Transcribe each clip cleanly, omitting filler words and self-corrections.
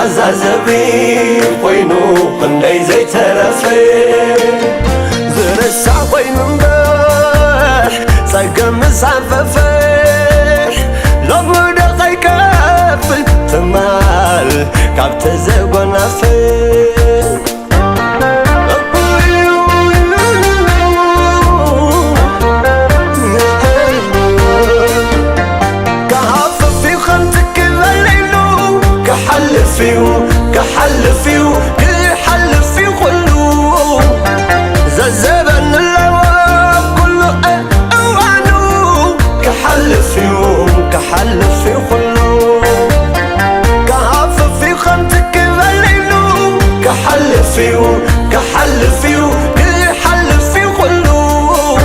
عزازبي وينو قندي زي ترفي زرسع وين مباح ساقم مسعففي لو دقي كافل تمال كابت زقنا في كحل فيو كل حل في خلو زبن اللواب كله اوانو كحل في خلو كهف في خمتك الليلو كحل فيو كل حل في خلو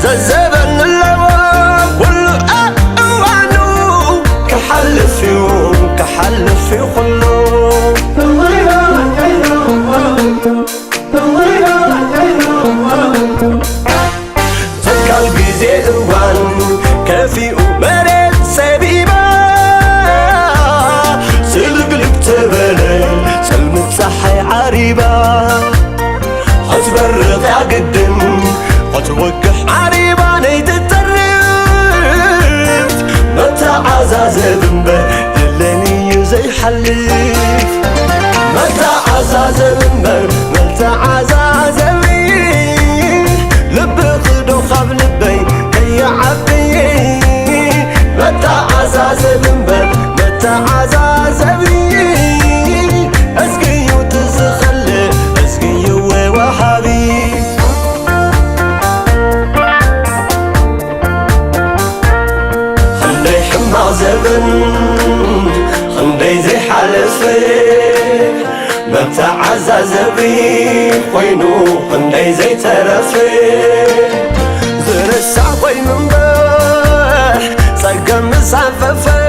زبن اللواب كله اوانو كحل في خلو قلبي زي اوان كافي ومريت سبيبه سلقلب تبلي سلمت صحي عريبه حتبرق يا قدم حتوقح عريبه نيت الترف متى عزاز ذنبه دلني زي حليف متى عزاز ذنبه متى عزاز خندي زي حلفي متى عزازبي وينو خندي زي ترفي زرسع وين مباح ساقم مسعففي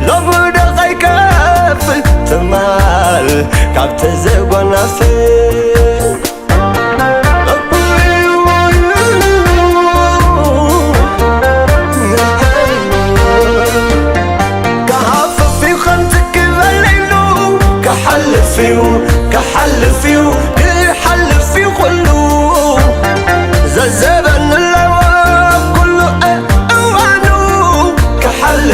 لو دقي كافل تمال كابت زقنا في كحل فيو كل حل في خلو زبن اللواب كله اوانو كحل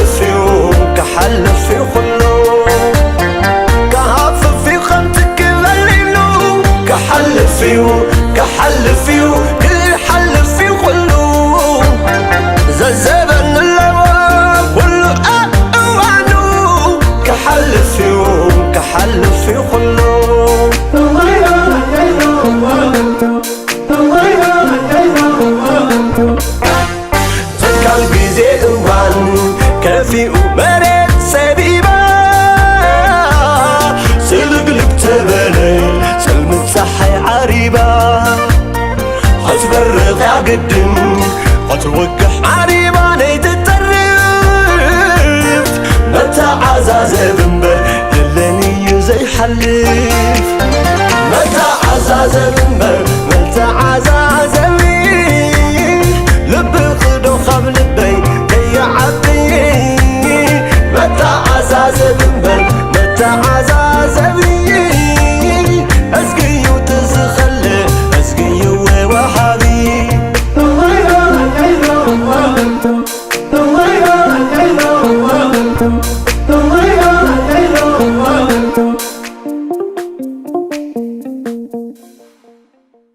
في خلو كهف في خمتك الليلو كحل فيو كل حل في خلو زبن اللواب كله اوانو كحل في خلو قلبي زي اوان كافي ومريت سبيبه سلقلب تبلي سلمت صحي عريبه حتبرق يا قدم حتوقح عريبه نيت الترف متى عزاز ذنبه دلني زي حلي